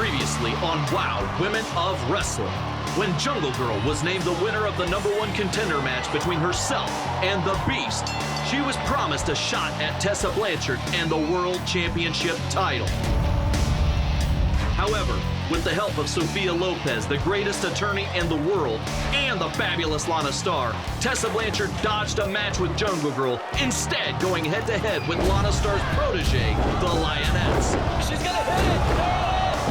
Previously on WoW Women of Wrestling, when Jungle Girl was named the winner of the #1 contender match between herself and the Beast, she was promised a shot at Tessa Blanchard and the World Championship title. However, with the help of Sofia Lopez, the greatest attorney in the world, and the fabulous Lana Starr, Tessa Blanchard dodged a match with Jungle Girl, instead going head-to-head with Lana Starr's protege, the Lioness. She's gonna hit it!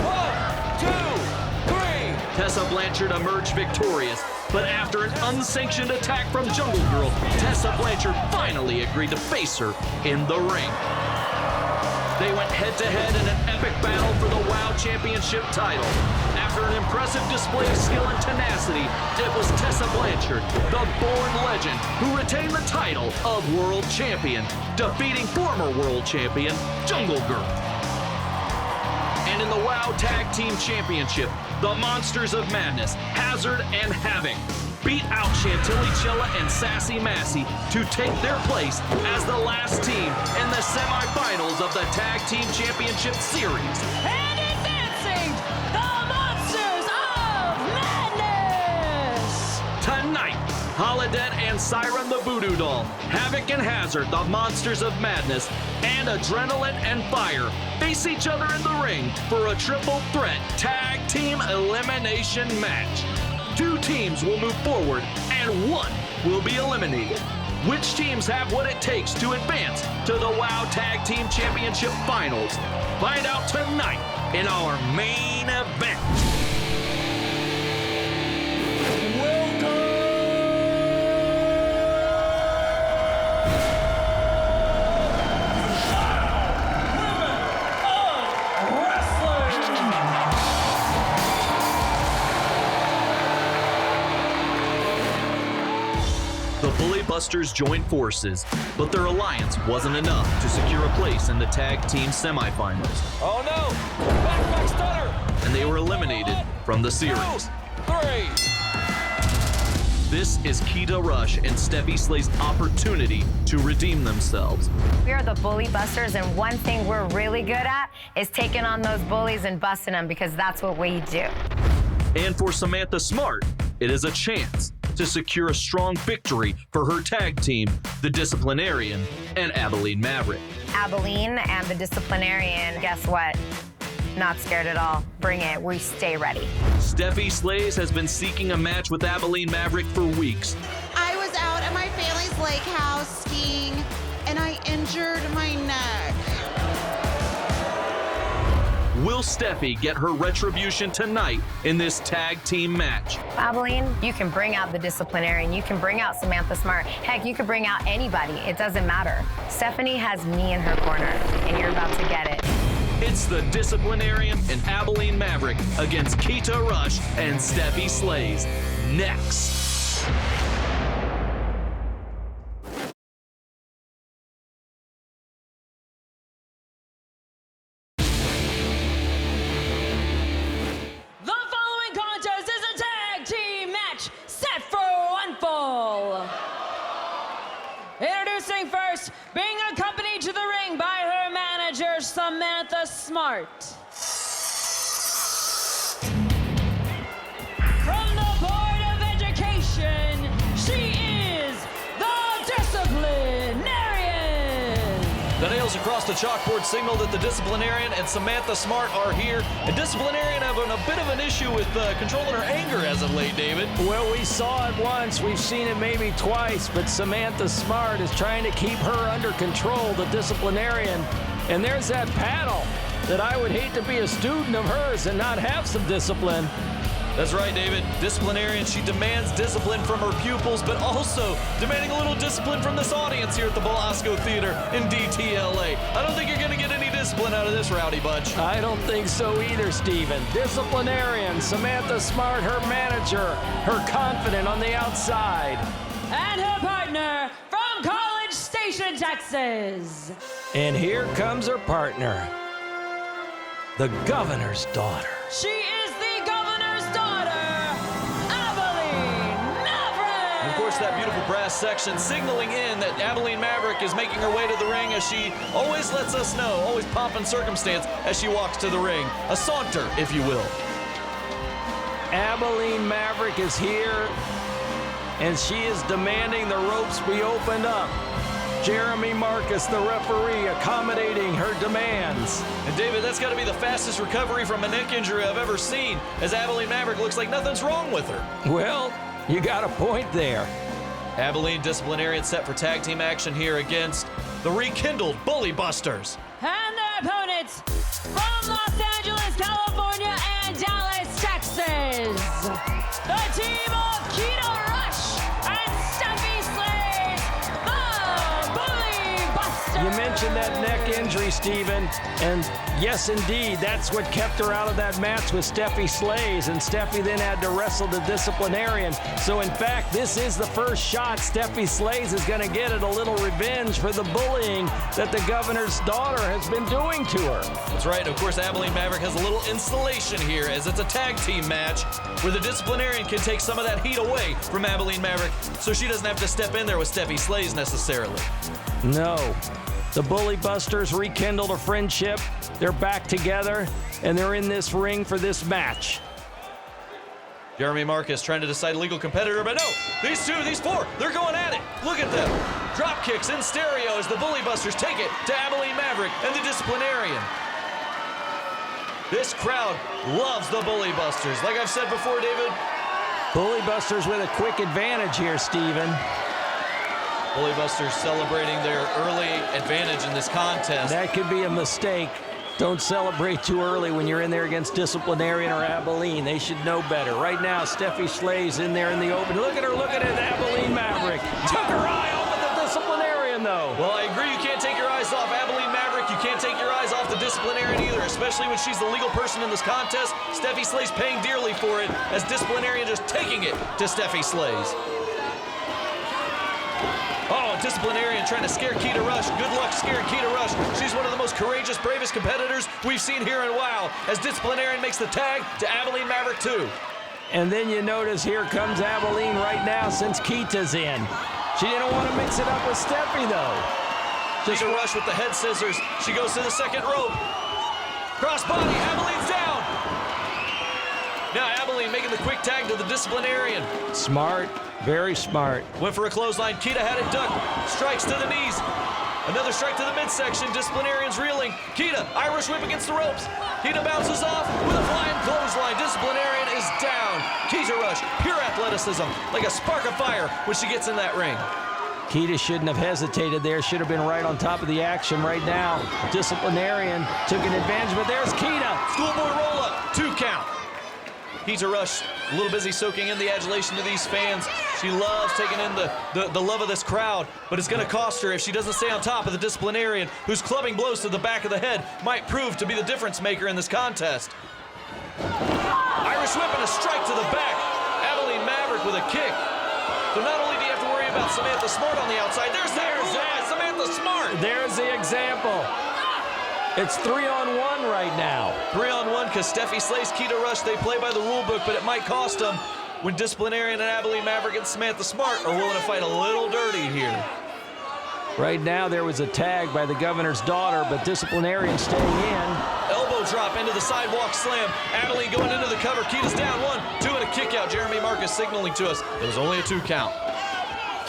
1, 2, 3! Tessa Blanchard emerged victorious, but after an unsanctioned attack from Jungle Girl, Tessa Blanchard finally agreed to face her in the ring. They went head-to-head in an epic battle for the WoW Championship title. After an impressive display of skill and tenacity, it was Tessa Blanchard, the born legend, who retained the title of World Champion, defeating former World Champion Jungle Girl. And in the WoW Tag Team Championship, the Monsters of Madness, Hazard and Havok, beat out Chantilly Chella and Sassy Massey to take their place as the last team in the semifinals of the Tag Team Championship Series. And advancing, the Monsters of Madness! Tonight, Holidead and Siren the Voodoo Doll, Havok and Hazard, the Monsters of Madness, and Adrenaline and Fire face each other in the ring for a triple threat tag team elimination match. 2 teams will move forward, and 1 will be eliminated. Which teams have what it takes to advance to the WoW Tag Team Championship Finals? Find out tonight in our main event. The Bully Busters joined forces, but their alliance wasn't enough to secure a place in the tag team semifinals. Oh no! Back stunner! And they were eliminated from the series. 2, 3! This is Keita Rush and Steffi Slay's opportunity to redeem themselves. We are the Bully Busters, and one thing we're really good at is taking on those bullies and busting them, because that's what we do. And for Samantha Smart, it is a chance to secure a strong victory for her tag team, the Disciplinarian and Abilene Maverick. Abilene and the Disciplinarian, guess what? Not scared at all. Bring it. We stay ready. Steffi Slays has been seeking a match with Abilene Maverick for weeks. I was out at my family's lake house skiing, and I injured my neck. Will Steffi get her retribution tonight in this tag team match? Abilene, you can bring out the Disciplinarian. You can bring out Samantha Smart. Heck, you could bring out anybody. It doesn't matter. Stephanie has me in her corner, and you're about to get it. It's the Disciplinarian and Abilene Maverick against Keita Rush and Steffi Slays. Next. Introducing first, being accompanied to the ring by her manager, Samantha Smart. From the Board of Education, she is the Disciplinarian. The nails across the chalkboard signal that the Disciplinarian and Samantha Smart are here. And Disciplinarian having a bit of an issue with controlling her anger as of late, David. Well, we saw it once, we've seen it maybe twice, but Samantha Smart is trying to keep her under control, the Disciplinarian. And there's that paddle that I would hate to be a student of hers and not have some discipline. That's right, David. Disciplinarian, she demands discipline from her pupils, but also demanding a little discipline from this audience here at the Belasco Theater in DTLA. I don't think you're going to get any discipline out of this rowdy bunch. I don't think so either, Steven. Disciplinarian, Samantha Smart, her manager, her confident on the outside. And her partner from College Station, Texas. And here comes her partner, the governor's daughter. She is the governor's daughter, Abilene Maverick. And of course, that beautiful brass section, signaling in that Abilene Maverick is making her way to the ring, as she always lets us know, always pomp and circumstance as she walks to the ring. A saunter, if you will. Abilene Maverick is here, and she is demanding the ropes be opened up. Jeremy Marcus, the referee, accommodating her demands. And David, that's got to be the fastest recovery from a neck injury I've ever seen, as Abilene Maverick looks like nothing's wrong with her. Well, you got a point there. Abilene disciplinarian set for tag team action here against the rekindled Bully Busters. And their opponents from Los Angeles, California, and Dallas, Texas, the team of Keita Rush and Steffi Slays, the Bully Busters. You mentioned that neck injury, Steven, and yes, indeed, that's what kept her out of that match with Steffi Slays, and Steffi then had to wrestle the disciplinarian. So, in fact, this is the first shot Steffi Slays is going to get at a little revenge for the bullying that the governor's daughter has been doing to her. That's right. Of course, Abilene Maverick has a little insulation here, as it's a tag team match where the disciplinarian can take some of that heat away from Abilene Maverick, so she doesn't have to step in there with Steffi Slays necessarily. No. The Bully Busters rekindled a friendship. They're back together, and they're in this ring for this match. Jeremy Marcus trying to decide a legal competitor, but no, these four, they're going at it. Look at them. Drop kicks in stereo as the Bully Busters take it to Abilene Maverick and the disciplinarian. This crowd loves the Bully Busters. Like I've said before, David. Bully Busters with a quick advantage here, Steven. Bully Busters celebrating their early advantage in this contest. That could be a mistake. Don't celebrate too early when you're in there against Disciplinarian or Abilene. They should know better. Right now, Steffi Slays in there in the open. Look at her looking at Abilene Maverick. Took her eye off of the Disciplinarian, though. Well, I agree. You can't take your eyes off Abilene Maverick. You can't take your eyes off the Disciplinarian either, especially when she's the legal person in this contest. Steffi Slays paying dearly for it, as Disciplinarian just taking it to Steffi Slays. Oh, Disciplinarian trying to scare Keita Rush. Good luck scaring Keita Rush. She's one of the most courageous, bravest competitors we've seen here in a while, as Disciplinarian makes the tag to Abilene Maverick too. And then you notice here comes Abilene right now since Keita's in. She didn't want to mix it up with Steffi, though. Keita Rush with the head scissors. She goes to the second rope. Crossbody, Abilene's down. Now Abilene making the quick tag to the Disciplinarian. Smart, very smart. Went for a clothesline. Keita had it ducked. Strikes to the knees. Another strike to the midsection. Disciplinarian's reeling. Keita, Irish whip against the ropes. Keita bounces off with a flying clothesline. Disciplinarian is down. Keita Rush, pure athleticism, like a spark of fire when she gets in that ring. Keita shouldn't have hesitated there. Should have been right on top of the action right now. Disciplinarian took an advantage, but there's Keita. Schoolboy roll-up, 2 count. Keita Rush, a little busy soaking in the adulation of these fans. She loves taking in the love of this crowd, but it's going to cost her if she doesn't stay on top of the Disciplinarian, whose clubbing blows to the back of the head might prove to be the difference maker in this contest. Irish whip and a strike to the back. Abilene Maverick with a kick. So not only do you have to worry about Samantha Smart on the outside, there's Samantha Smart. There's the example. It's 3-on-1 right now. 3-on-1 because Steffi Slays, Keita Rush, they play by the rule book, but it might cost them when Disciplinarian and Abilene Maverick and Samantha Smart are willing to fight a little dirty here. Right now there was a tag by the governor's daughter, but Disciplinarian staying in. Elbow drop into the sidewalk slam. Abilene going into the cover. Keita's down 1, 2 and a kick out. Jeremy Marcus signaling to us it was only a 2 count.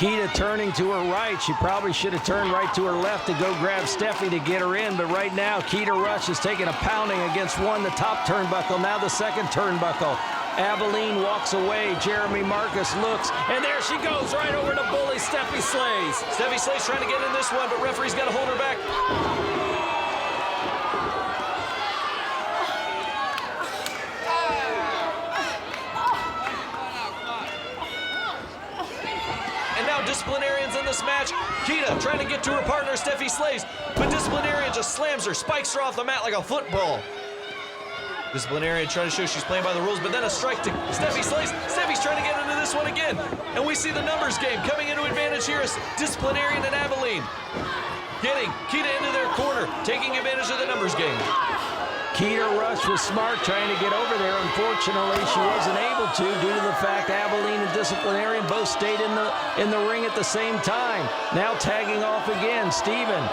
Keita turning to her right. She probably should have turned right to her left to go grab Steffi to get her in, but right now Keita Rush is taking a pounding against the top turnbuckle, now the second turnbuckle. Abilene walks away. Jeremy Marcus looks, and there she goes right over to bully Steffi Slays. Steffi Slays trying to get in this one, but referee's got to hold her back. And now Disciplinarian's in this match. Keita trying to get to her partner, Steffi Slays, but Disciplinarian just slams her, spikes her off the mat like a football. Disciplinarian trying to show she's playing by the rules, but then a strike to Steffi Slays. Steffi's trying to get into this one again. And we see the numbers game coming into advantage here as Disciplinarian and Abilene getting Keita into their corner, taking advantage of the numbers game. Keita Rush was smart trying to get over there. Unfortunately, she wasn't able to due to the fact Abilene and Disciplinarian both stayed in the ring at the same time. Now tagging off again, Steven.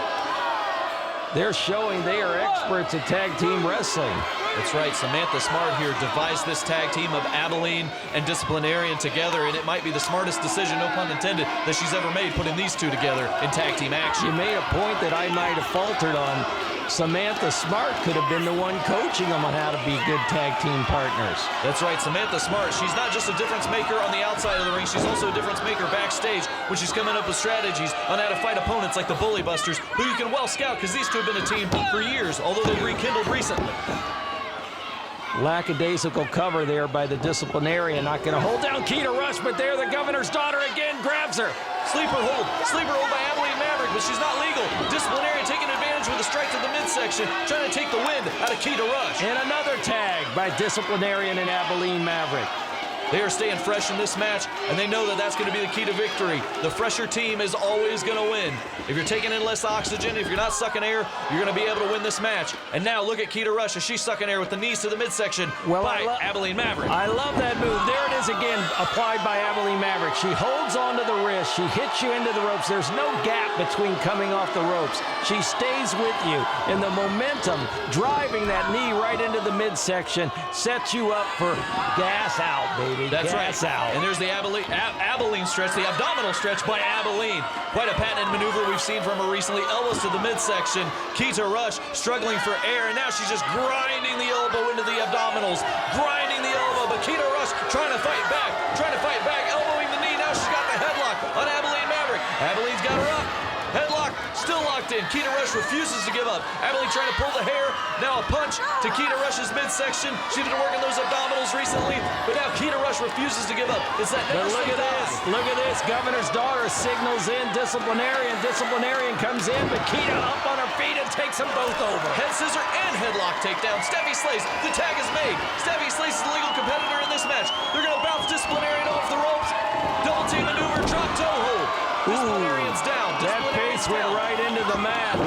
They're showing they are experts at tag team wrestling. That's right, Samantha Smart here devised this tag team of Abilene and Disciplinarian together, and it might be the smartest decision, no pun intended, that she's ever made, putting these two together in tag team action. You made a point that I might have faltered on. Samantha Smart could have been the one coaching them on how to be good tag team partners. That's right, Samantha Smart. She's not just a difference maker on the outside of the ring, she's also a difference maker backstage when she's coming up with strategies on how to fight opponents like the Bully Busters, who you can well scout because these two have been a team for years, although they've rekindled recently. Lackadaisical cover there by the Disciplinarian. Not going to hold down Keita Rush, but there the Governor's daughter again grabs her. Sleeper hold by Abilene Maverick, but she's not legal. Disciplinarian taking advantage with a strike to the midsection, trying to take the wind out of Keita Rush. And another tag by Disciplinarian and Abilene Maverick. They are staying fresh in this match, and they know that that's going to be the key to victory. The fresher team is always going to win. If you're taking in less oxygen, if you're not sucking air, you're going to be able to win this match. And now look at Keita Rush as she's sucking air with the knees to the midsection by Abilene Maverick. I love that move. There it is again, applied by Abilene Maverick. She holds onto the wrist. She hits you into the ropes. There's no gap between coming off the ropes. She stays with you, and the momentum driving that knee right into the midsection sets you up for gas out, baby. That's gas right. Out. And there's the Abilene stretch, the abdominal stretch by Abilene. Quite a patented maneuver we've seen from her recently. Elbows to the midsection. Keita Rush struggling for air, and now she's just grinding the elbow into the abdominals. Grinding the elbow, but Keita Rush trying to fight back. Elbowing the knee. Now she's got the headlock on Abilene Maverick. Abilene's got her up. Headlock, still locked in. Keita Rush refuses to give up. Abilene trying to pull the hair. Now a punch to Keita Rush's midsection. She did work in those abdominals recently, but now Keita Rush refuses to give up. It's that But look at this. Look at this. Governor's daughter signals in Disciplinarian. Disciplinarian comes in, but Keita up on her feet and takes them both over. Head scissor and headlock takedown. Steffi Slays, the tag is made. Steffi Slays is the legal competitor in this match. They're going to bounce Disciplinarian off the ropes. Double team maneuver, drop toe hold. Disciplinarian's down. That face went right into the mat.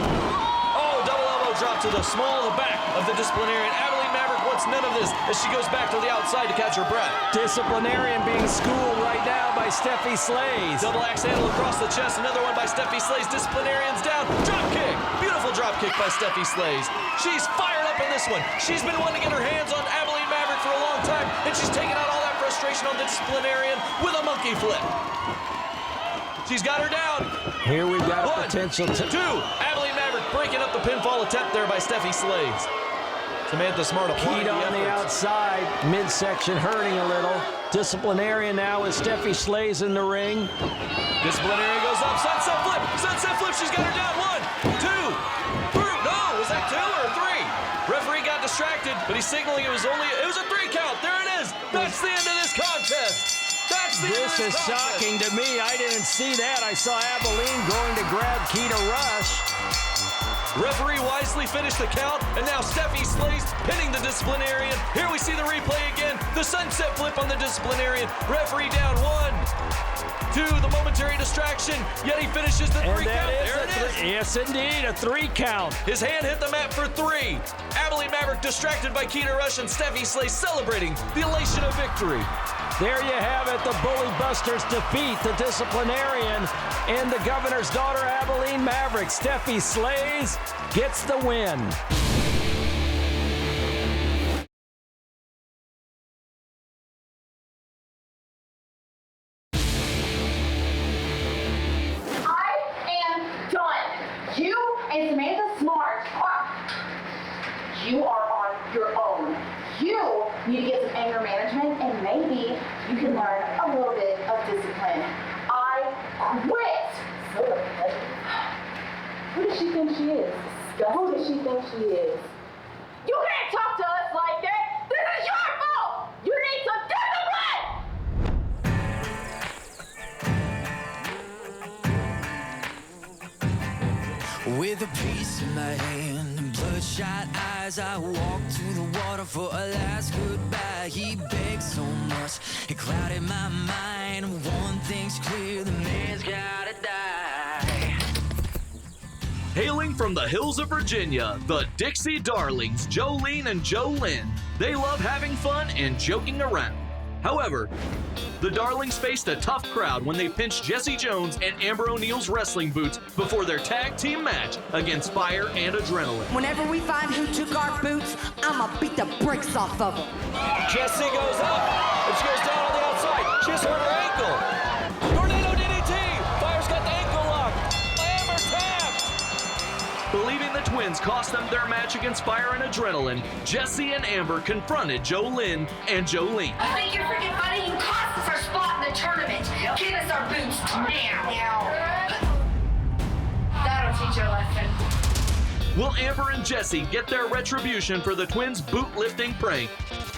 Oh, double elbow drop to the small of the back of the Disciplinarian. Abilene Maverick wants none of this as she goes back to the outside to catch her breath. Disciplinarian being schooled right now by Steffi Slays. Double axe handle across the chest. Another one by Steffi Slays. Disciplinarian's down. Drop kick. Beautiful drop kick by Steffi Slays. She's fired up in this one. She's been wanting to get her hands on Abilene Maverick for a long time, and she's taking out all that frustration on the Disciplinarian with a monkey flip. She's got her down. Here we've got One, a potential two. Abilene Maverick breaking up the pinfall attempt there by Steffi Slays. Samantha Smart applying Keita on the outside, midsection hurting a little. Disciplinarian now with Steffi Slays in the ring. Disciplinarian goes up, sunset flip, she's got her down. 1, 2, 3. No, was that 2 or 3? Referee got distracted, but he's signaling it was a 3 count. There it is. That's the end of this contest. This is shocking to me. I didn't see that. I saw Abilene going to grab Keita Rush. Referee wisely finished the count, and now Steffi Slays pinning the Disciplinarian. Here we see the replay again. The sunset flip on the Disciplinarian. Referee down 1, 2, the momentary distraction, yet he finishes the 3 count. There it is. Yes, indeed, a 3 count. His hand hit the mat for 3. Abilene Maverick distracted by Keita Rush, and Steffi Slays celebrating the elation of victory. There you have it. The Bully Busters defeat the Disciplinarian and the Governor's daughter, Abilene Maverick. Steffi Slays gets the win. I am done. You and Samantha Smart, you are on your own. You need to get some anger management, and maybe you can learn a little bit of discipline. I quit. Who does she think she is? Who does she think she is? You can't talk to us like that. This is your fault. You need some discipline. With a piece in my hand and bloodshot eyes, I walked to the water for a last goodbye. He begged so much, it clouded my mind. One thing's clear, the man's gotta die. Hailing from the hills of Virginia, the Dixie Darlings, Jolene and Jolynn. They love having fun and joking around. However, the Darlings faced a tough crowd when they pinched Jesse Jones and Amber O'Neal's wrestling boots before their tag team match against Fire and Adrenaline. Whenever we find who took our boots, I'ma beat the brakes off of them. Jesse goes up, and she goes down on the outside. She has hurt her ankle. Tornado DDT. Fire's got the ankle lock. Amber tapped. Believing the twins cost them their match against Fire and Adrenaline, Jesse and Amber confronted Jolynn and Jolene. I think you're freaking funny. You cost us our spot in the tournament. Give us our boots now. That'll teach you a lesson. Will Amber and Jesse get their retribution for the twins' boot-lifting prank?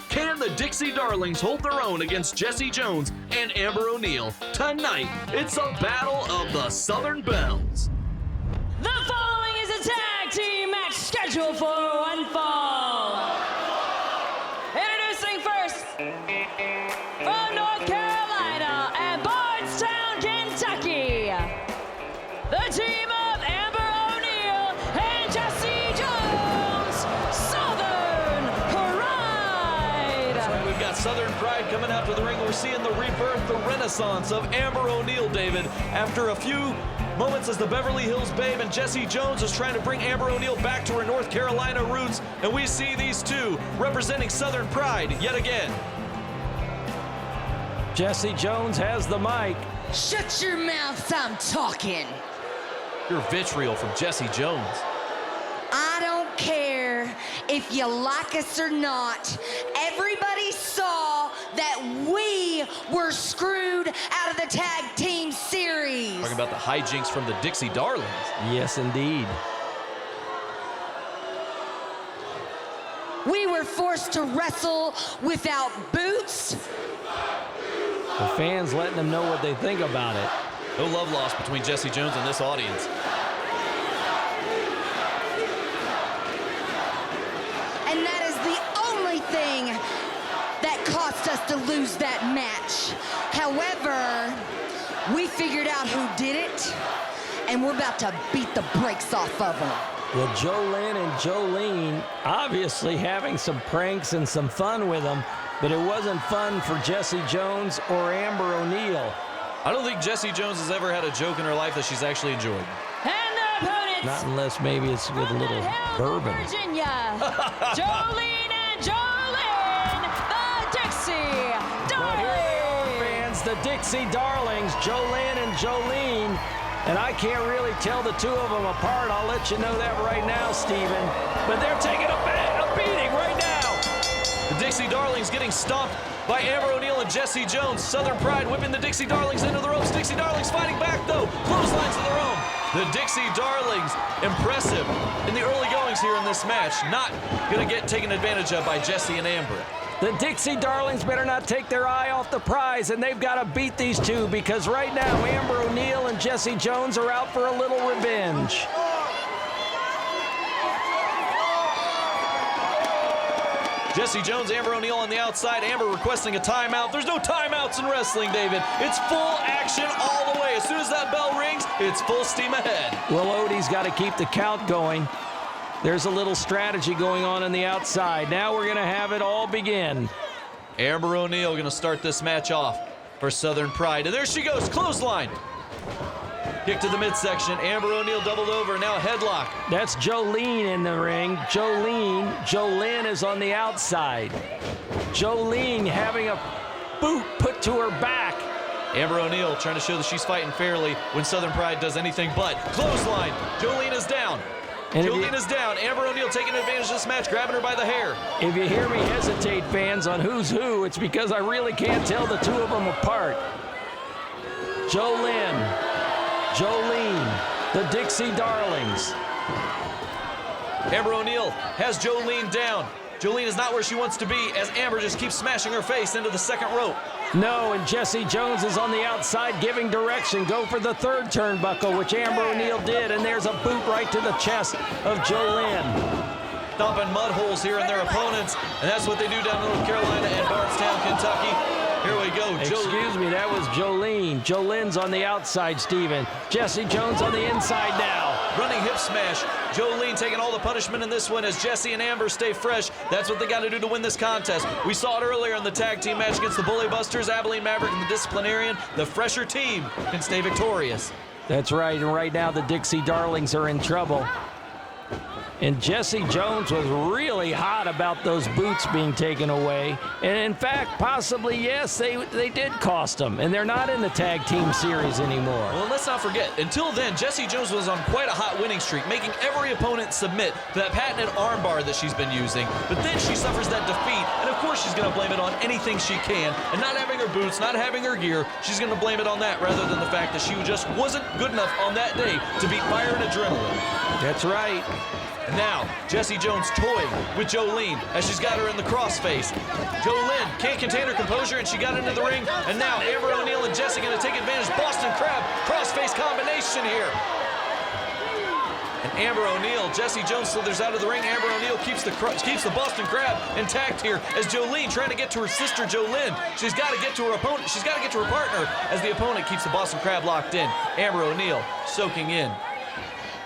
Can the Dixie Darlings hold their own against Jesse Jones and Amber O'Neal? Tonight, it's a battle of the Southern Bells. The following is a tag team match scheduled for one fall. Introducing first, from North Carolina and Bardstown, Kentucky, the team of Amber O'Neal and Jesse Jones, Southern Pride. That's right, we've got Southern Pride coming out to the ring. We're seeing the rebirth, the renaissance of Amber O'Neal, David, after a few moments as the Beverly Hills Babe and Jesse Jones is trying to bring Amber O'Neal back to her North Carolina roots, and we see these two representing Southern Pride yet again. Jesse Jones has the mic. Shut your mouth, I'm talking. Your vitriol from Jesse Jones. I don't care if you like us or not. Everybody saw that we were screwed out of the tag team series. Talking about the hijinks from the Dixie Darlings. Yes, indeed. We were forced to wrestle without boots. The fans letting them know what they think about it. No love lost between Jesse Jones and this audience. And that is the only thing that cost us to lose that match. However, we figured out who did it, and we're about to beat the brakes off of them. Well, Jolynn and Jolene obviously having some pranks and some fun with them, but it wasn't fun for Jesse Jones or Amber O'Neal. I don't think Jesse Jones has ever had a joke in her life that she's actually enjoyed. And their opponents, Not unless maybe it's with a little bourbon. Virginia, Jolene and Jolynn, the Dixie Well, here they are, Darlings. fans, the Dixie Darlings, Jolynn and Jolene. And I can't really tell the two of them apart. I'll let you know that right now, Steven. But they're taking a beating right now. The Dixie Darlings getting stomped by Amber O'Neal and Jesse Jones. Southern Pride whipping the Dixie Darlings into the ropes. Dixie Darlings fighting back, though. Clotheslines of their own. The Dixie Darlings, impressive in the early goings here in this match. Not going to get taken advantage of by Jesse and Amber. The Dixie Darlings better not take their eye off the prize, and they've got to beat these two because right now Amber O'Neal and Jesse Jones are out for a little revenge. Jesse Jones, Amber O'Neal on the outside. Amber requesting a timeout. There's no timeouts in wrestling, David. It's full action all the way. As soon as that bell rings, it's full steam ahead. Well, Odie's got to keep the count going. There's a little strategy going on the outside. Now we're going to have it all begin. Amber O'Neal going to start this match off for Southern Pride. And there she goes, clothesline. Kick to the midsection. Amber O'Neal doubled over, now a headlock. That's Jolene in the ring. Jolynn is on the outside. Jolene having a boot put to her back. Amber O'Neal trying to show that she's fighting fairly when Southern Pride does anything but. Clothesline. Jolene is down. Jolene is down. Amber O'Neal taking advantage of this match, grabbing her by the hair. If you hear me hesitate, fans, on who's who, it's because I really can't tell the two of them apart. Jolene, the Dixie Darlings. Amber O'Neal has Jolene down. Jolene is not where she wants to be as Amber just keeps smashing her face into the second rope. No, and Jesse Jones is on the outside giving direction. Go for the third turnbuckle, which Amber O'Neal did, and there's a boot right to the chest of Jolene. Stomping mud holes here in their opponents, and that's what they do down in North Carolina and Bardstown, Kentucky. Here we go. Excuse me, that was Jolene. Jolene's on the outside, Steven. Jesse Jones on the inside now. running hip smash. Jolene taking all the punishment in this one as Jesse and Amber stay fresh. That's what they got to do to win this contest. We saw it earlier in the tag team match against the Bully Busters, Abilene Maverick and the Disciplinarian. The fresher team can stay victorious. That's right, and right now the Dixie Darlings are in trouble. And Jesse Jones was really hot about those boots being taken away. And in fact, possibly, yes, they did cost them. And they're not in the tag team series anymore. Well, let's not forget, until then, Jesse Jones was on quite a hot winning streak, making every opponent submit to that patented armbar that she's been using. But then she suffers that defeat, and of course she's going to blame it on anything she can. And not having her boots, not having her gear, she's going to blame it on that rather than the fact that she just wasn't good enough on that day to beat Fire and Adrenaline. That's right. And now, Jesse Jones toying with Jolene as she's got her in the crossface. Jolene can't contain her composure, and she got into the ring. And now Amber O'Neal and Jesse going to take advantage. Boston Crab crossface combination here. And Amber O'Neal, Jesse Jones slithers out of the ring. Amber O'Neal keeps the Boston Crab intact here as Jolene trying to get to her sister Jolene. She's got to get to her opponent. She's got to get to her partner as the opponent keeps the Boston Crab locked in. Amber O'Neal soaking in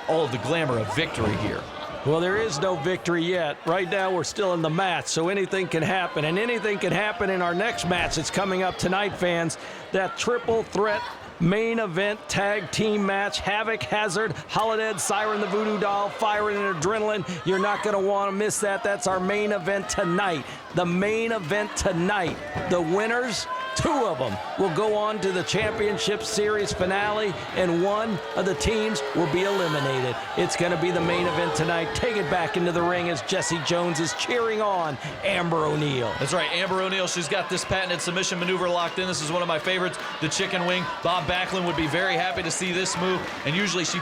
all of the glamour of victory here. Well, there is no victory yet. Right now, we're still in the match, so anything can happen. And anything can happen in our next match that's coming up tonight, fans. That triple threat main event tag team match. Havok Hazard, Holidead, Siren the Voodoo Doll, Fire and Adrenaline. You're not going to want to miss that. That's our main event tonight. The main event tonight. The winners, 2 of them, will go on to the championship series finale, and one of the teams will be eliminated. It's going to be the main event tonight. Take it back into the ring as Jesse Jones is cheering on Amber O'Neal. That's right, Amber O'Neal, she's got this patented submission maneuver locked in. This is one of my favorites, the chicken wing. Bob Backlund would be very happy to see this move, and usually she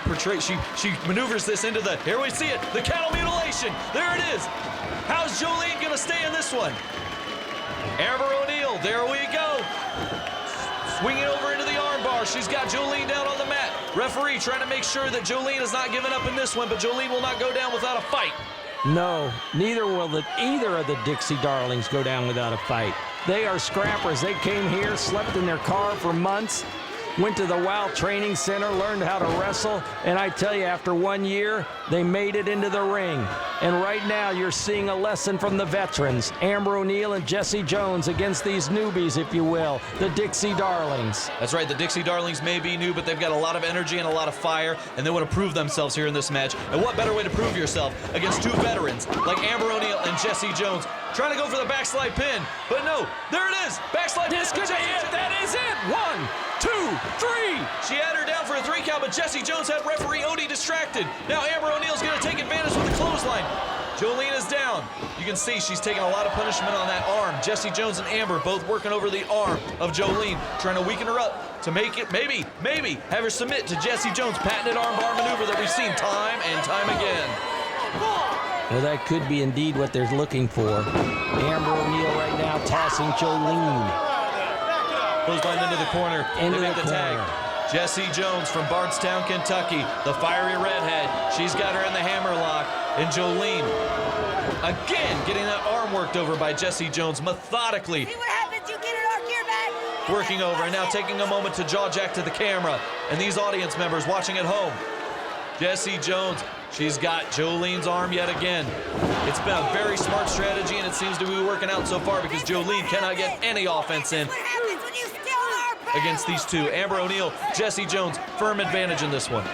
maneuvers this into the, here we see it, the cattle mutilation. There it is. How's Jolene going to stay in this one? Amber O'Neal, there we go. Swinging over into the armbar. She's got Jolene down on the mat. Referee trying to make sure that Jolene is not giving up in this one, but Jolene will not go down without a fight. No, neither will either of the Dixie Darlings go down without a fight. They are scrappers. They came here, slept in their car for months, went to the WOW Training Center, learned how to wrestle, and I tell you, after 1 year, they made it into the ring. And right now, you're seeing a lesson from the veterans, Amber O'Neal and Jesse Jones, against these newbies, if you will, the Dixie Darlings. That's right, the Dixie Darlings may be new, but they've got a lot of energy and a lot of fire, and they want to prove themselves here in this match. And what better way to prove yourself against 2 veterans like Amber O'Neal and Jesse Jones, trying to go for the backslide pin, but no, there it is, backslide pin. This could be it, that is it, 1, 2, 3. She had her down for a 3 count, but Jesse Jones had referee Odie distracted. Now Amber O'Neal's going to take advantage with the clothesline. Jolene is down. You can see she's taking a lot of punishment on that arm. Jesse Jones and Amber both working over the arm of Jolene, trying to weaken her up to make it, maybe, have her submit to Jesse Jones' patented armbar maneuver that we've seen time and time again. Well, that could be indeed what they're looking for. Amber O'Neal right now tossing Jolene. Clothesline into the corner. Into they make the the tag. Jesse Jones from Bardstown, Kentucky, the fiery redhead. She's got her in the hammerlock. And Jolene, again, getting that arm worked over by Jesse Jones methodically. See what happens, you get it our gear back. Working over, and now taking a moment to jaw jack to the camera. And these audience members watching at home. Jesse Jones, she's got Jolene's arm yet again. It's been a very smart strategy, and it seems to be working out so far because Jolene cannot get any offense in against these 2. Amber O'Neal, Jesse Jones, firm advantage in this one.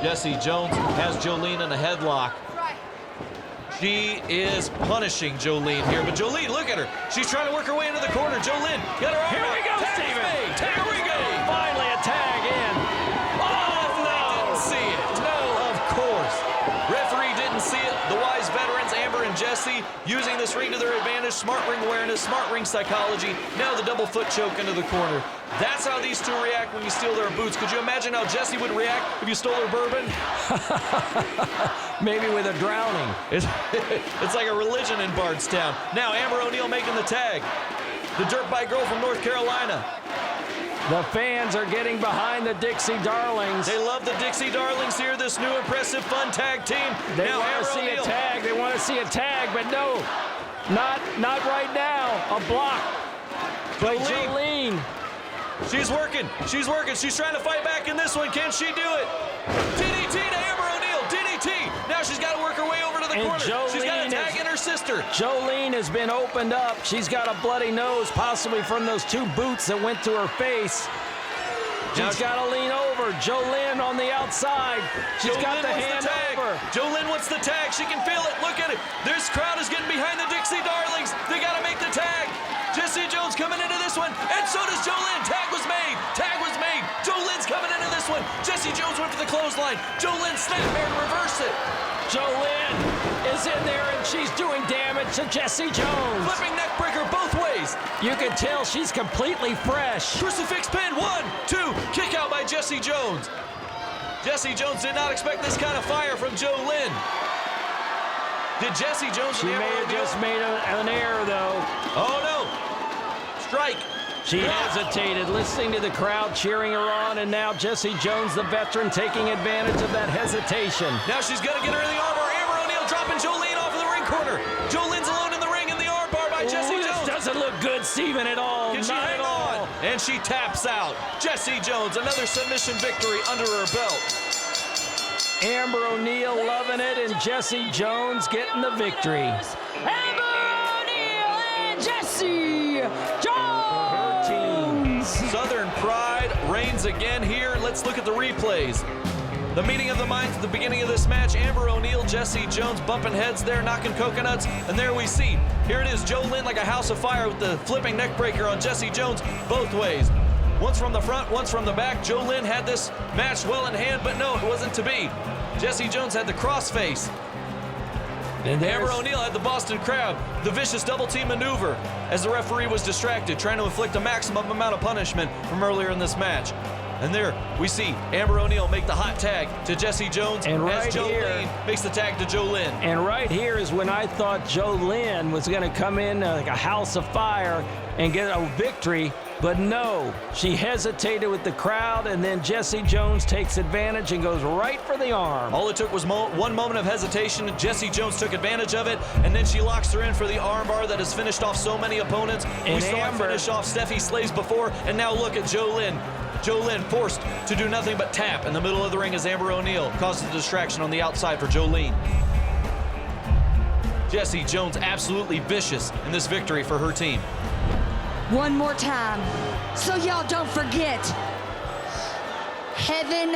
Jesse Jones has Jolene in a headlock. She is punishing Jolene here, but Jolene, look at her. She's trying to work her way into the corner. Jolene, got her arm. Here we go, Steven. Here we go. Finally a tag in. Oh, they didn't see it. No, of course. Referee didn't see it. The wise veterans, Amber and Jesse, using this ring to their advantage. Smart ring awareness, smart ring psychology. Now the double foot choke into the corner. That's how these 2 react when you steal their boots. Could you imagine how Jesse would react if you stole her bourbon? Maybe with a drowning. It's like a religion in Bardstown. Now Amber O'Neal making the tag. The dirt bike girl from North Carolina. The fans are getting behind the Dixie Darlings. They love the Dixie Darlings here, this new impressive fun tag team. They now want to see a tag. They want to see a tag, but no, not right now. A block by Jolene. She's working. She's trying to fight back in this one. Can she do it? DDT to Amber O'Neal. DDT. Now she's got to work her way over to the corner. She's got to tag in her sister. Jolene has been opened up. She's got a bloody nose, possibly from those 2 boots that went to her face. She's got to lean over. Jolene on the outside. She's got the hand over. Jolene wants the tag. She can feel it. Look at it. This crowd is getting behind the Dixie Darlings. They got to make the tag. Jesse Jones coming into this one, and so does Jolene. Tag was made. Jolene's coming into this one. Jesse Jones went for the clothesline. Jolene snapmare to reverse it. Jolene is in there, and she's doing damage to Jesse Jones. Flipping neck breaker both ways. You can tell she's completely fresh. Crucifix pin, 1, 2, kick out by Jesse Jones. Jesse Jones did not expect this kind of fire from Jolene. Did Jesse Jones... She may have just made an error, though. Oh, no. Strike. She hesitated, listening to the crowd cheering her on, and now Jesse Jones, the veteran, taking advantage of that hesitation. Now she's going to get her in the armbar. Amber O'Neal dropping Jolene off of the ring corner. Jolene's alone in the ring in the armbar by Jesse Jones. This doesn't look good, Steven, at all. Can she hang on? And she taps out. Jesse Jones, another submission victory under her belt. Amber O'Neal loving it, and Jesse Jones getting the victory. Amber O'Neal and Jesse Jones. Southern pride reigns again here. Let's look at the replays. The meeting of the minds at the beginning of this match. Amber O'Neal, Jesse Jones bumping heads there, knocking coconuts. And there we see, here it is, Jolene like a house of fire with the flipping neck breaker on Jesse Jones both ways. Once from the front, once from the back. Jolene had this match well in hand, but no, it wasn't to be. Jesse Jones had the crossface. And Amber O'Neal had the Boston Crab, the vicious double team maneuver, as the referee was distracted, trying to inflict a maximum amount of punishment from earlier in this match. And there we see Amber O'Neal make the hot tag to Jesse Jones, and right as Jolene makes the tag to Jolene. And right here is when I thought Jolene was going to come in like a house of fire and get a victory, but no, she hesitated with the crowd, and then Jesse Jones takes advantage and goes right for the arm. All it took was one moment of hesitation. Jesse Jones took advantage of it, and then she locks her in for the armbar that has finished off so many opponents. And we saw her finish off Steffi Slaves before, and now look at Jolene. Jolene forced to do nothing but tap in the middle of the ring as Amber O'Neal causes a distraction on the outside for Jolene. Jesse Jones absolutely vicious in this victory for her team. One more time, so y'all don't forget. Heaven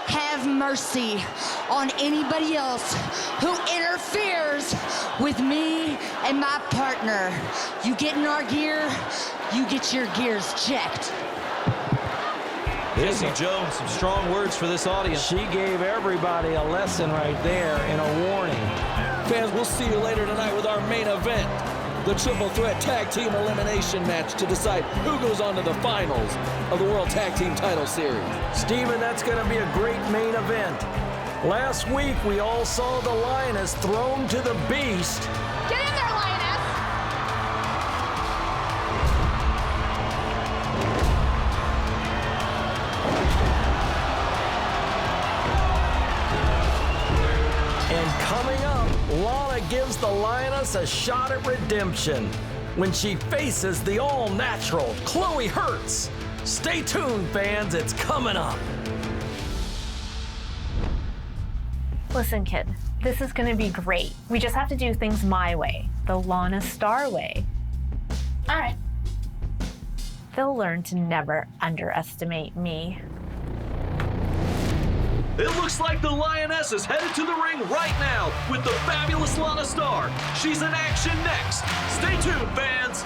have mercy on anybody else who interferes with me and my partner. You get in our gear, you get your gears checked. Jesse Jones, some strong words for this audience. She gave everybody a lesson right there and a warning. Fans, we'll see you later tonight with our main event, the Triple Threat Tag Team Elimination Match to decide who goes on to the finals of the World Tag Team Title Series. Steven, that's going to be a great main event. Last week, we all saw the Lioness thrown to the Beast. Get in there, Lioness! And coming up, Lana gives the Lioness a shot at redemption when she faces the all-natural Khloe Hurtz. Stay tuned, fans. It's coming up. Listen, kid, this is going to be great. We just have to do things my way, the Lana Star way. All right. They'll learn to never underestimate me. It looks like the Lioness is headed to the ring right now with the fabulous Lana Star. She's in action next. Stay tuned, fans.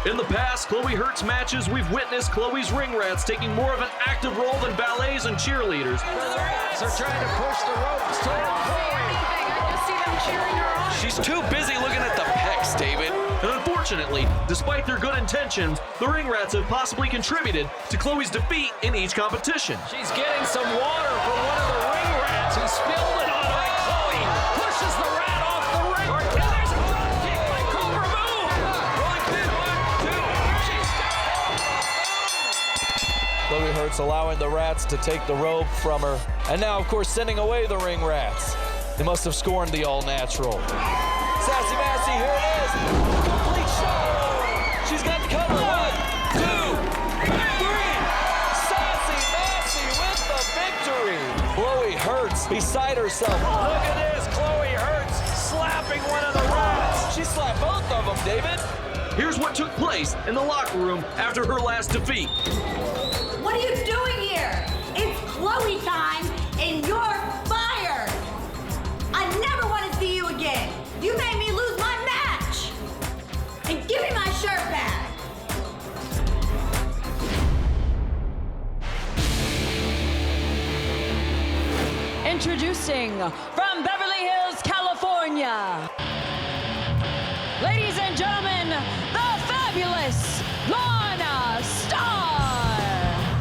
In the past Khloe Hurtz matches, we've witnessed Khloe's ring rats taking more of an active role than ballets and cheerleaders. The rats are trying to push the ropes to Khloe. I just see them cheering her on. She's too busy looking at the pecs, David. And unfortunately, despite their good intentions, the ring rats have possibly contributed to Khloe's defeat in each competition. She's getting some water from one of the ring rats who spilled it on her. Khloe pushes the rat off the ring. And there's a front kick by Cobra Moon. allowing the rats to take the robe from her. And now, of course, sending away the ring rats. They must have scorned the all-natural. Sassy Massey, here it is. Complete shot. She's got the cover. 1, 2, 3. Sassy Massey with the victory. Khloe Hurtz beside herself. Look at this, Khloe Hurtz slapping one of the rats. She slapped both of them, David. Here's what took place in the locker room after her last defeat. What are you doing here? It's Khloe time, and you're fired. I never want to see you again. You made me lose my match. And give me my shirt back. Introducing from Beverly Hills, California, ladies and gentlemen, the fabulous Lana Star.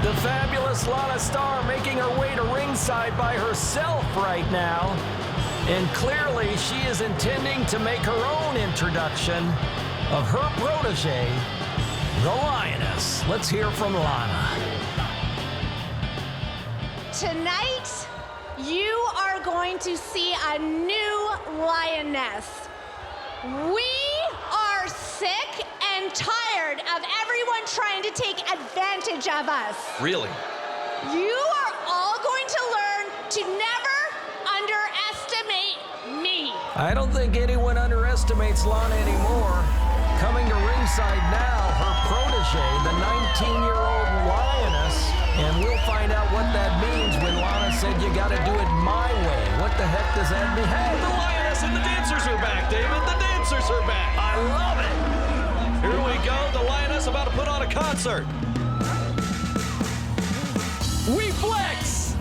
The fabulous Lana Star making her way to ringside by herself right now. And clearly she is intending to make her own introduction of her protege, the Lioness. Let's hear from Lana. Tonight, you are going to see a new Lioness. We are sick and tired of everyone trying to take advantage of us. Really? You are all going to learn to never underestimate me. I don't think anyone underestimates Lana anymore. Coming to ringside now, her protege, the 19-year-old Lioness. And we'll find out what that means when Lana said you gotta do it my way. What the heck does that mean? Hey, The Lioness and the dancers are back, David. The dancers are back. I love it. Here we go. The Lioness about to put on a concert. We flex.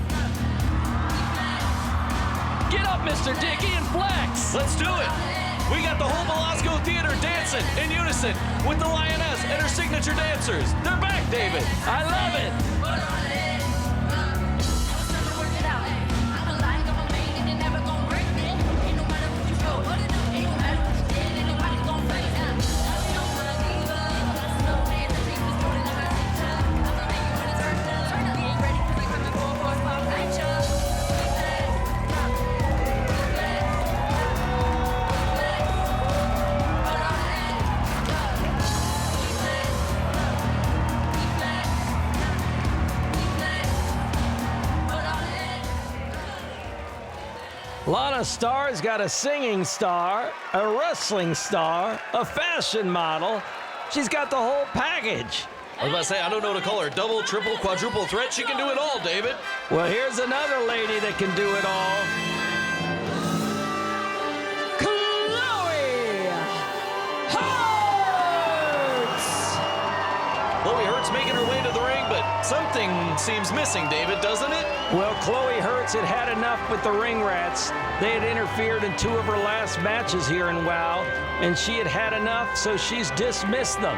Get up, Mr. Dickey, and flex. Let's do it. We got the whole Belasco Theater dancing in unison with the Lioness and her signature dancers. They're back, David. I love it. Lana Star's got a singing star, a wrestling star, a fashion model. She's got the whole package. I was about to say, I don't know what to call her. Double, triple, quadruple threat. She can do it all, David. Well, here's another lady that can do it all. Khloe Hurtz. Khloe Hurtz making her way to the ring, but something seems missing, David, doesn't it? Well, Khloe Hurtz had had enough with the ring rats. They had interfered in 2 of her last matches here in WoW, and she had had enough, so she's dismissed them.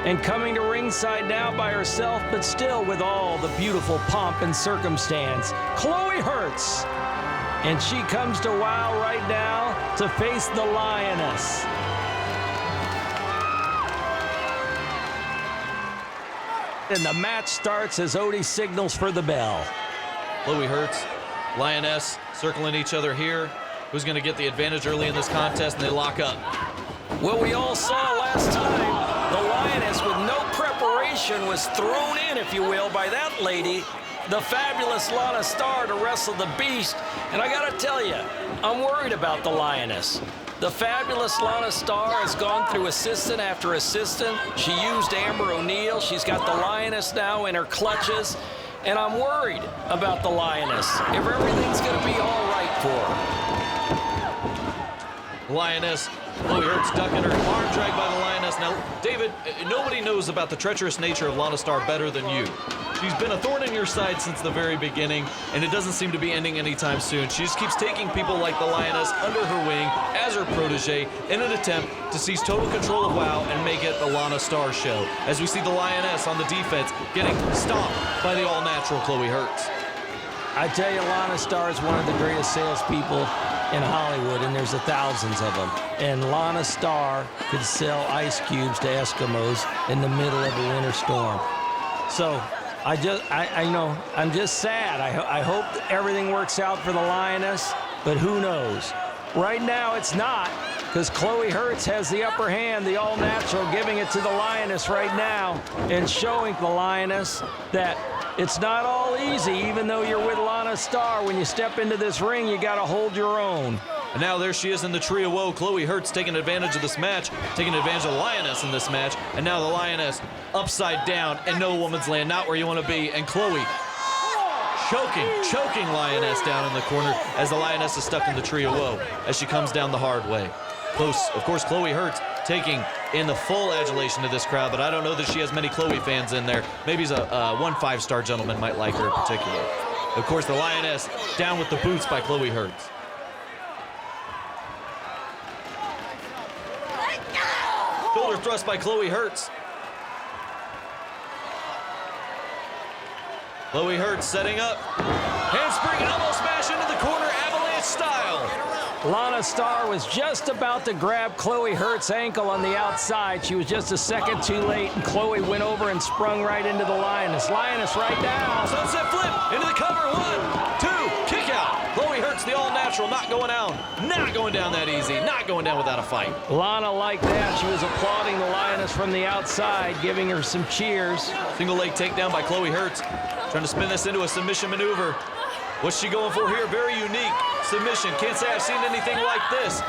And coming to ringside now by herself, but still with all the beautiful pomp and circumstance, Khloe Hurtz. And she comes to WoW right now to face the Lioness. And the match starts as Odie signals for the bell. Khloe Hurtz, Lioness circling each other here. Who's going to get the advantage early in this contest, and they lock up. Well, we all saw last time, the Lioness with no preparation was thrown in, if you will, by that lady, the fabulous Lana Star, to wrestle the Beast. And I gotta tell you, I'm worried about the Lioness. The fabulous Lana Star has gone through assistant after assistant. She used Amber O'Neal. She's got the Lioness now in her clutches. And I'm worried about the Lioness, if everything's gonna be all right for her. Lioness, Khloe Hurtz ducking her, arm dragged by the Lioness. Now, David, nobody knows about the treacherous nature of Lana Star better than you. She's been a thorn in your side since the very beginning, and it doesn't seem to be ending anytime soon. She just keeps taking people like the Lioness under her wing as her protege in an attempt to seize total control of WoW and make it the Lana Star show. As we see the Lioness on the defense getting stomped by the all-natural Khloe Hurtz. I tell you, Lana Star is one of the greatest salespeople in Hollywood, and there's thousands of them. And Lana Star could sell ice cubes to Eskimos in the middle of a winter storm. So I'm just sad. I hope everything works out for the Lioness, but who knows? Right now, it's not, because Khloe Hurtz has the upper hand, the all-natural, giving it to the Lioness right now and showing the Lioness that it's not all easy, even though you're with Lana Starr. When you step into this ring, you got to hold your own. And now there she is in the Tree of Woe. Khloe Hurtz taking advantage of this match, taking advantage of the Lioness in this match. And now the Lioness upside down in no woman's land, not where you want to be. And Khloe choking Lioness down in the corner as the Lioness is stuck in the Tree of Woe as she comes down the hard way. Close, of course, Khloe Hurtz taking in the full adulation of this crowd, but I don't know that she has many Khloe fans in there. Maybe one 5-star gentleman might like her in particular. Of course, the Lioness down with the boots by Khloe Hurtz. Shoulder thrust by Khloe Hurtz. Khloe Hurtz setting up. Handspring and elbow smash into the corner, avalanche style. Lana Starr was just about to grab Khloe Hurtz's ankle on the outside. She was just a second too late, and Khloe went over and sprung right into the Lioness. Lioness right down. Sunset flip into the cover. 1, 2, kick out. Khloe Hurtz, the all-natural, not going down. Not going down that easy. Not going down without a fight. Lana liked that. She was applauding the Lioness from the outside, giving her some cheers. Single leg takedown by Khloe Hurtz. Trying to spin this into a submission maneuver. What's she going for here? Very unique submission. Can't say I've seen anything like this.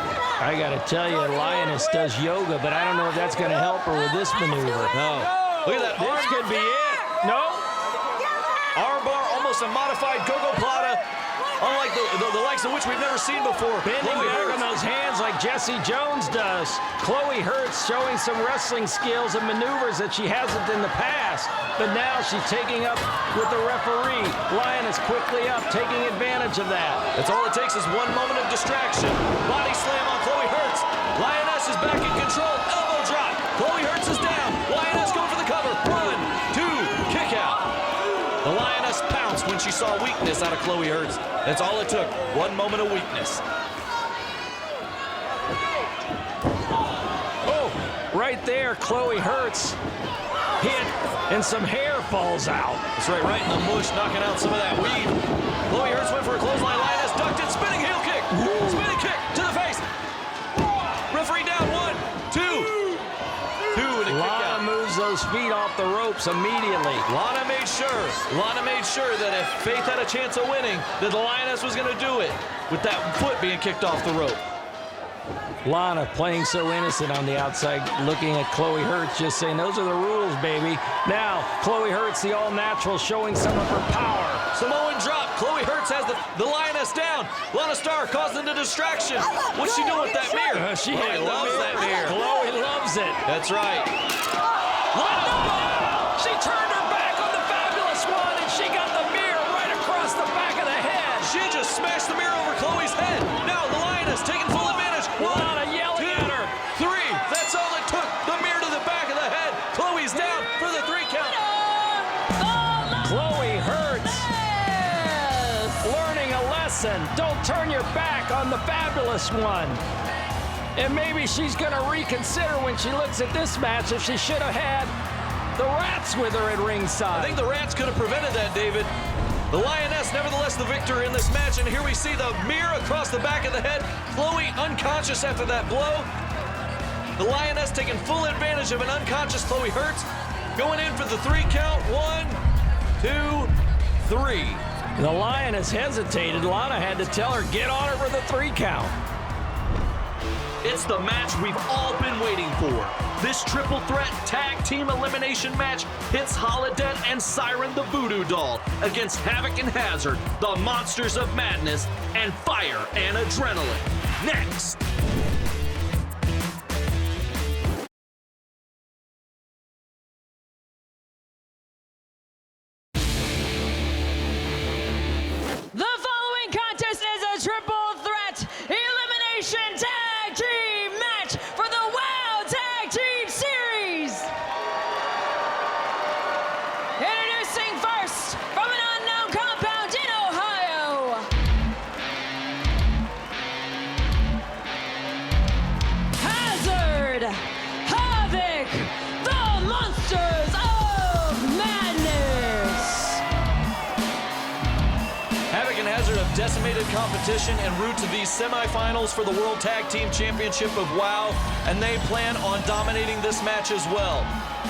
I gotta tell you, Lioness does yoga, but I don't know if that's gonna help her with this maneuver. No. Look at that. This could be it. No. Armbar, almost a modified Gogo Plata. Unlike the likes of which we've never seen before. Bending back on those hands like Jesse Jones does. Khloe Hurtz showing some wrestling skills and maneuvers that she hasn't in the past. But now she's taking up with the referee. Lioness quickly up, taking advantage of that. That's all it takes is one moment of distraction. Body slam on Khloe Hurtz. Lioness is back in control. Elbow drop. Khloe Hurtz is down. Lioness going for the cover. 1, 2, kick out. The Lioness pounced when she saw weakness out of Khloe Hurtz. That's all it took, one moment of weakness. Oh, right there, Khloe Hurtz hit, and some hair falls out. That's right in the mush, knocking out some of that weave. Khloe Hurtz went for a clothesline. Lioness ducked it, spinning heel kick. Spinning kick to the face. Referee down, 1, 2. And a kick out. Lana moves those feet off the ropes immediately. Lana made sure that if Faith had a chance of winning, that the Lioness was going to do it with that foot being kicked off the rope. Lana playing so innocent on the outside, looking at Khloe Hurtz, just saying, those are the rules, baby. Now, Khloe Hurtz, the all-natural, showing some of her power. Samoan drop. Khloe Hurtz has the Lioness down. Lana Starr causing the distraction. What's she doing with that mirror? She loves that mirror. Khloe loves it. That's right. She turned her back on the Fabulous One, and she got the mirror right across the back of the head. She just smashed the mirror over Khloe's head. Now the Lioness taking full advantage. 1, 2, 3. That's all it took. The mirror to the back of the head. Khloe's down for the 3 count. Khloe Hurtz learning a lesson. Don't turn your back on the Fabulous One. And maybe she's going to reconsider when she looks at this match if she should have had the Rats with her at ringside. I think the Rats could have prevented that, David. The Lioness, nevertheless, the victor in this match. And here we see the mirror across the back of the head. Khloe unconscious after that blow. The Lioness taking full advantage of an unconscious Khloe Hurtz. Going in for the 3 count. 1, 2, 3. The Lioness hesitated. Lana had to tell her, get on her for the 3 count. It's the match we've all been waiting for. This triple threat tag team elimination match hits Holidead and Siren the Voodoo Doll against Havok and Hazard, the Monsters of Madness, and Fire and Adrenaline. Next. The following contest is a triple threat elimination tag team match for the WOW Tag Team Series. Introducing first, from an unknown compound in Ohio, animated competition en route to these semifinals for the World Tag Team Championship of WoW, and they plan on dominating this match as well.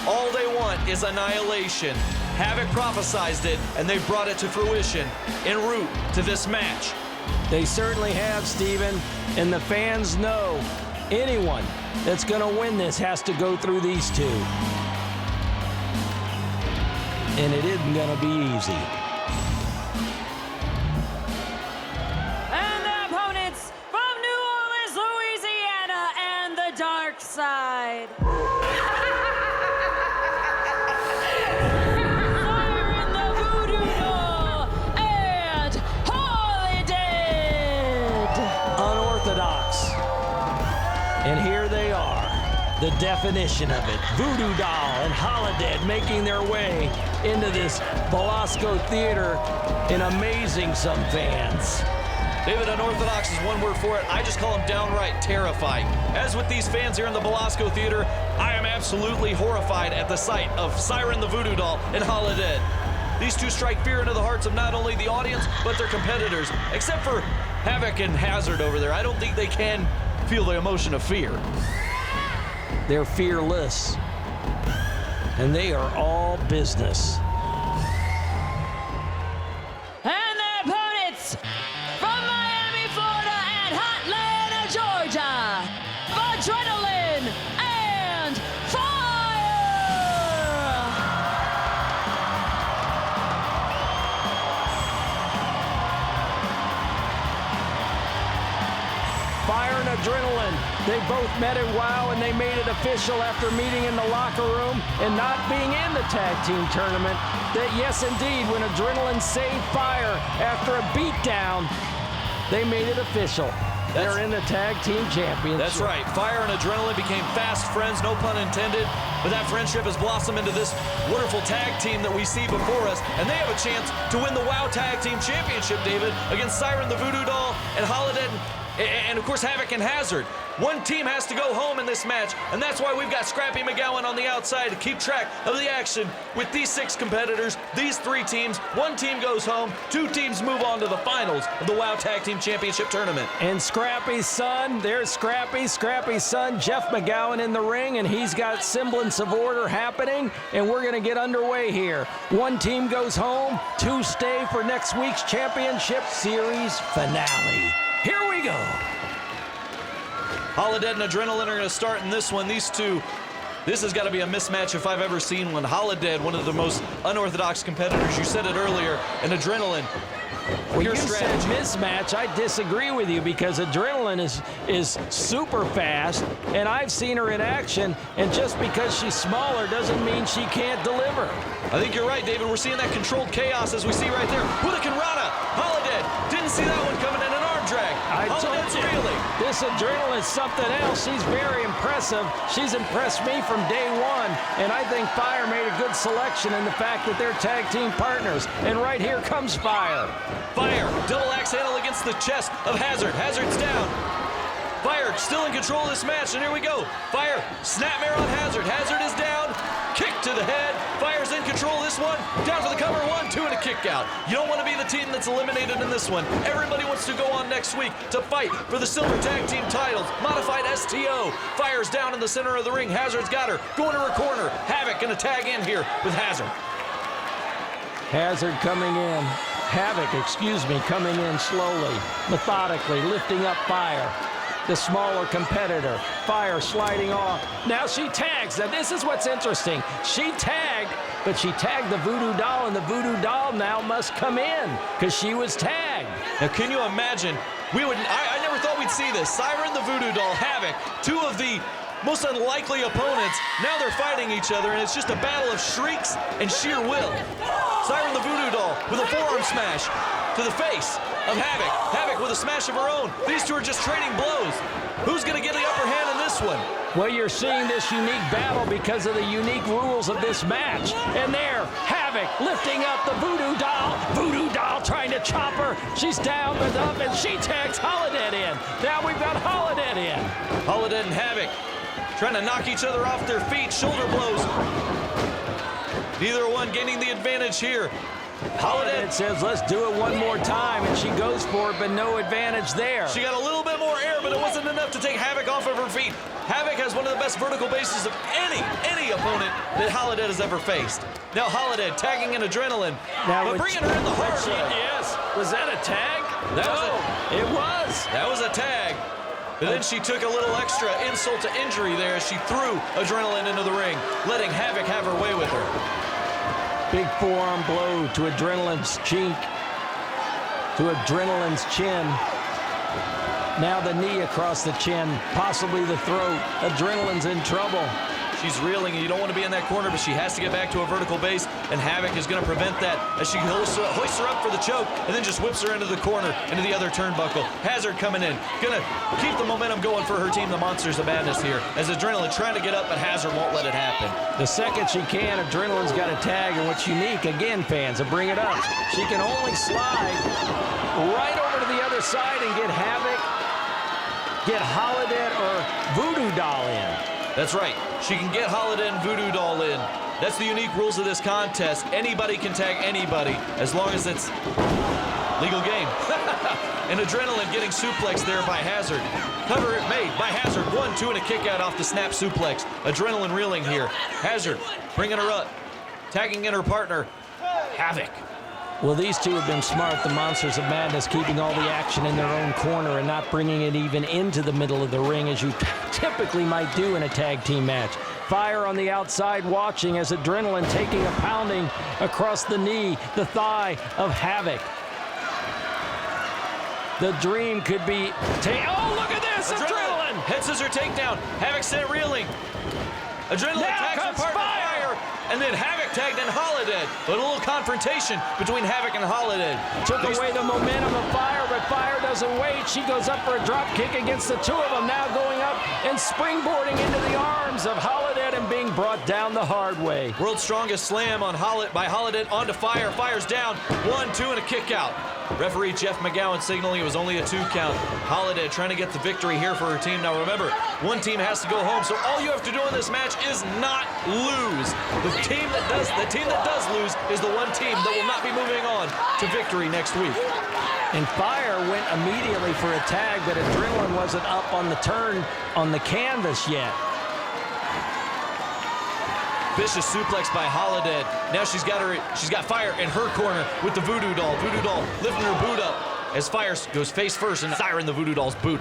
All they want is annihilation. Havok prophesized it, and they brought it to fruition en route to this match. They certainly have, Steven, and the fans know anyone that's going to win this has to go through these two. And it isn't going to be easy. And the opponents from New Orleans, Louisiana, and the dark side. Siren the Voodoo Doll and Holidead. Unorthodox. And here they are, the definition of it. Voodoo Doll and Holidead making their way into this Belasco Theater and amazing some fans. David, unorthodox is one word for it. I just call them downright terrifying. As with these fans here in the Belasco Theater, I am absolutely horrified at the sight of Siren the Voodoo Doll and Holidead. These two strike fear into the hearts of not only the audience, but their competitors. Except for Havok and Hazard over there. I don't think they can feel the emotion of fear. They're fearless, and they are all business. And the opponents from Miami, Florida, and Atlanta, Georgia, Adrenaline and Fire! Fire and Adrenaline. They both met at WoW, and they made it official after meeting in the locker room and not being in the tag team tournament that, yes, indeed, when Adrenaline saved Fire after a beatdown, they made it official. They're in the tag team championship. That's right. Fire and Adrenaline became fast friends, no pun intended. But that friendship has blossomed into this wonderful tag team that we see before us. And they have a chance to win the WoW Tag Team Championship, David, against Siren the Voodoo Doll and Holidead and of course, Havok and Hazard. One team has to go home in this match, and that's why we've got Scrappy McGowan on the outside to keep track of the action with these 6 competitors, these 3 teams. One team goes home, 2 teams move on to the finals of the WoW Tag Team Championship Tournament. And Scrappy's son, there's Scrappy's son, Jeff McGowan in the ring, and he's got semblance of order happening, and we're gonna get underway here. 1 team goes home, 2 stay for next week's championship series finale. Here we go. Holidead and Adrenaline are going to start in this one. These two, this has got to be a mismatch if I've ever seen one. Holidead, one of the most unorthodox competitors. You said it earlier. And Adrenaline, Well, your you strategy. said mismatch. I disagree with you because Adrenaline is super fast, and I've seen her in action, and just because she's smaller doesn't mean she can't deliver. I think you're right, David. We're seeing that controlled chaos as we see right there. Hurricane Rana, Holidead, didn't see that one coming in an arm drag. I told Holidead's you, reeling. this Adrenaline is something else. She's very impressive. She's impressed me from day one, and I think Fire made a good selection in the fact that they're tag team partners. And right here comes Fire. Fire, double axe handle against the chest of Hazard. Hazard's down. Fire still in control of this match, and here we go. Fire, snapmare on Hazard. Hazard is down. Kick to the head. Fire's in control of this one. Down for the cover, 1, 2, and a kick out. You don't want to be the team that's eliminated in this one. Everybody wants to go on next week to fight for the Silver Tag Team titles. Modified STO. Fire's down in the center of the ring. Hazard's got her. Going to her corner. Havok gonna tag in here with Hazard. Hazard coming in. Havok, coming in slowly, methodically, lifting up Fire, the smaller competitor. Fire sliding off. Now she tags. Now this is what's interesting. She tagged, but she tagged the Voodoo Doll, and the Voodoo Doll now must come in because she was tagged. Now, can you imagine? I never thought we'd see this. Siren the Voodoo Doll, Havok, 2 of the most unlikely opponents. Now they're fighting each other, and it's just a battle of shrieks and sheer will. Siren the Voodoo Doll with a forearm smash to the face of Havok. Havok with a smash of her own. These two are just trading blows. Who's going to get the upper hand in this one? Well, you're seeing this unique battle because of the unique rules of this match. And there, Havok lifting up the Voodoo Doll. Voodoo Doll trying to chop her. She's down but up, and she tags Holidead in. Now we've got Holidead in. Holidead and Havok trying to knock each other off their feet. Shoulder blows. Neither one gaining the advantage here. Holidead says, let's do it one more time, and she goes for it, but no advantage there. She got a little bit more air, but it wasn't enough to take Havok off of her feet. Havok has one of the best vertical bases of any opponent that Holidead has ever faced. Now Holidead tagging in Adrenaline, but bringing her in the hard way. Yes. Was that a tag? It was. That was a tag. But then she took a little extra insult to injury there as she threw Adrenaline into the ring, letting Havok have her way with her. Big forearm blow to Adrenaline's cheek, to Adrenaline's chin. Now the knee across the chin, possibly the throat. Adrenaline's in trouble. She's reeling, and you don't want to be in that corner, but she has to get back to a vertical base, and Havok is going to prevent that as she hoists her up for the choke and then just whips her into the corner, into the other turnbuckle. Hazard coming in, going to keep the momentum going for her team, the Monsters of Madness here, as Adrenaline trying to get up, but Hazard won't let it happen. The second she can, Adrenaline's got a tag, and what's unique, again, fans, to bring it up, she can only slide right over to the other side and get Havok, get Holidead or Voodoo Doll in. That's right. She can get Holidead and Voodoo Doll in. That's the unique rules of this contest. Anybody can tag anybody as long as it's legal game. And Adrenaline getting suplexed there by Hazard. Cover it made by Hazard. 1, 2, and a kick out off the snap suplex. Adrenaline reeling here. Hazard bringing her up. Tagging in her partner, Havok. Well, these two have been smart, the Monsters of Madness, keeping all the action in their own corner and not bringing it even into the middle of the ring as you typically might do in a tag team match. Fire on the outside watching as Adrenaline taking a pounding across the knee, the thigh of Havok. The dream could be... Oh, look at this! Adrenaline! Head scissor takedown. Havok sent reeling. Adrenaline tags her partner Fire. And then Havok tagged in Holidead. But a little confrontation between Havok and Holidead. Took away the momentum of Fire, but Fire doesn't wait. She goes up for a drop kick against the two of them. Now going up and springboarding into the arms of Holidead and being brought down the hard way. World's strongest slam on by Holidead onto Fire. Fire's down. 1, 2, and a kick out. Referee Jeff McGowan signaling it was only a 2 count. Holidead trying to get the victory here for her team. Now remember, one team has to go home, so all you have to do in this match is not lose. The team that does lose is the one team that will not be moving on to victory next week. And Fire went immediately for a tag, but Adrenaline wasn't up on the turn on the canvas yet. Vicious suplex by Holidead. Now she's got Fire in her corner with the Voodoo Doll. Voodoo Doll lifting her boot up as Fire goes face first and Siren the Voodoo Doll's boot.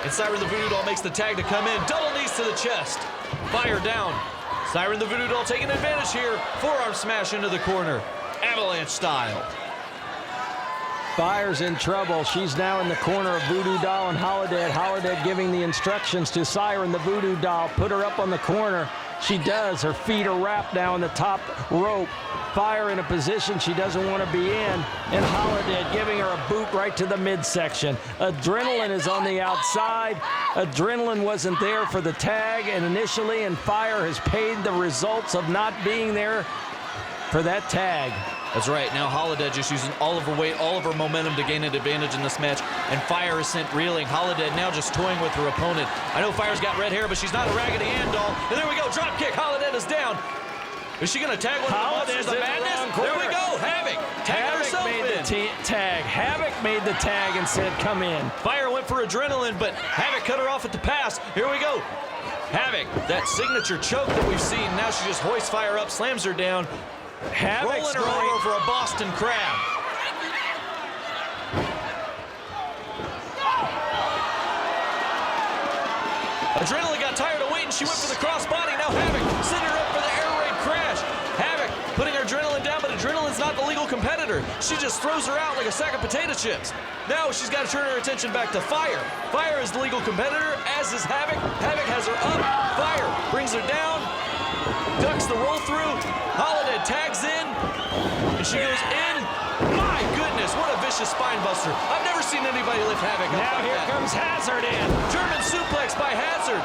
And Siren the Voodoo Doll makes the tag to come in. Double knees to the chest. Fire down. Siren the Voodoo Doll taking advantage here. Forearm smash into the corner. Avalanche style. Fire's in trouble. She's now in the corner of Voodoo Doll and Holidead. Holidead giving the instructions to Siren the Voodoo Doll. Put her up on the corner. She does. Her feet are wrapped now on the top rope. Fire in a position she doesn't want to be in. And Holidead giving her a boot right to the midsection. Adrenaline is on the outside. Adrenaline wasn't there for the tag and initially, and Fire has paid the results of not being there for that tag. That's right. Now Holidead just using all of her weight, all of her momentum to gain an advantage in this match. And Fire is sent reeling. Holidead now just toying with her opponent. I know Fire's got red hair, but she's not a Raggedy Ann doll. And there we go. Drop kick. Holidead is down. Is she going to tag one of the Monsters of Madness? There we go. Havok. Tagging herself made in. the tag. Havok made the tag and said, come in. Fire went for Adrenaline, but Havok cut her off at the pass. Here we go. Havok, that signature choke that we've seen. Now she just hoists Fire up, slams her down. Havok's rolling her over for a Boston Crab. Adrenaline got tired of waiting. She went for the crossbody. Now Havok sent her up for the air raid crash. Havok putting her Adrenaline down, but Adrenaline's not the legal competitor. She just throws her out like a sack of potato chips. Now she's got to turn her attention back to Fire. Fire is the legal competitor, as is Havok. Havok has her up. Fire brings her down. Ducks the roll through. Holidead tags in. And she goes in. My goodness, what a vicious spine buster. I've never seen anybody lift Havok up Now like here that. comes Hazard in. German suplex by Hazard.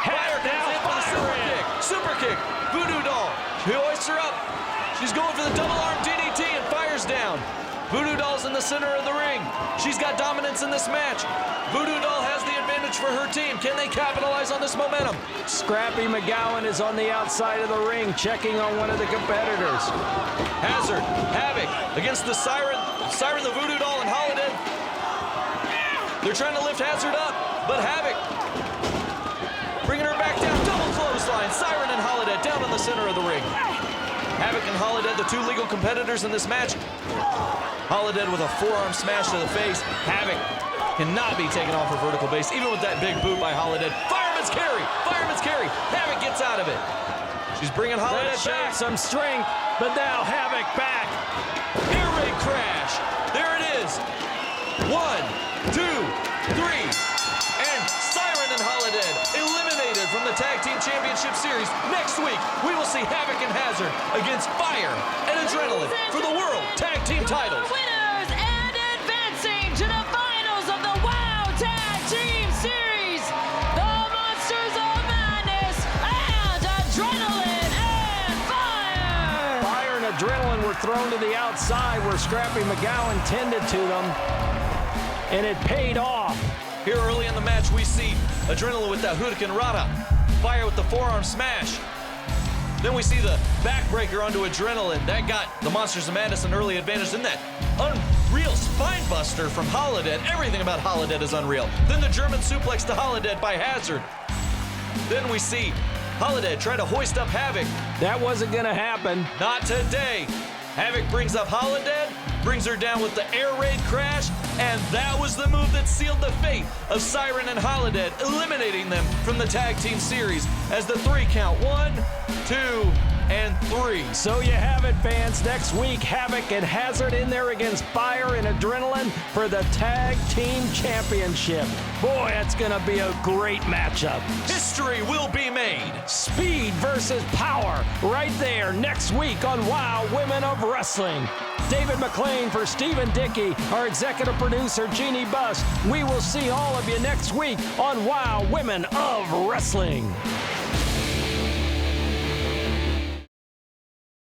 Fire comes in for the super kick. Super kick. Voodoo Doll. She hoists her up. She's going for the double arm DDT and Fire's down. Voodoo Doll's in the center of the ring. She's got dominance in this match. Voodoo Doll has the advantage advantage for her team. Can they capitalize on this momentum? Scrappy McGowan is on the outside of the ring, checking on one of the competitors. Hazard, Havok against the Siren, the Voodoo doll, and Holidead. They're trying to lift Hazard up, but Havok bringing her back down. Double clothesline. Siren and Holidead down in the center of the ring. Havok and Holidead, the two legal competitors in this match. Holidead with a forearm smash to the face. Havok cannot be taken off her vertical base, even with that big boot by Holidead. Fireman's carry! Fireman's carry! Havok gets out of it. She's bringing Holidead back. Some strength, but now Havok back. Air raid crash. There it is. 1, 2, 3. And Siren and Holidead eliminated from the Tag Team Championship Series. Next week, we will see Havok and Hazard against Fire and Adrenaline for the World Tag Team titles. Winners and advancing to the finals of the WOW Tag Team Series, the Monsters of Madness and Adrenaline and Fire. Fire and Adrenaline were thrown to the outside where Scrappy McGowan tended to them, and it paid off. Here early in the match, we see Adrenaline with that Hurricane Rana. Fire with the forearm smash. Then we see the backbreaker onto Adrenaline. That got the Monsters of Madness an early advantage. Then that unreal spine buster from Holidead. Everything about Holidead is unreal. Then the German suplex to Holidead by Hazard. Then we see Holidead try to hoist up Havok. That wasn't going to happen. Not today. Havok brings up Holidead, brings her down with the air raid crash, and that was the move that sealed the fate of Siren and Holidead, eliminating them from the Tag Team Series as the 3 count. 1, 2, and 3. So you have it, fans. Next week, Havok and Hazard in there against Fire and Adrenaline for the Tag Team Championship. Boy, that's going to be a great matchup. History will be made. Speed versus power right there next week on WOW Women of Wrestling. David McLean for Stephen Dickey, our executive producer, Jeannie Buss. We will see all of you next week on WOW Women of Wrestling.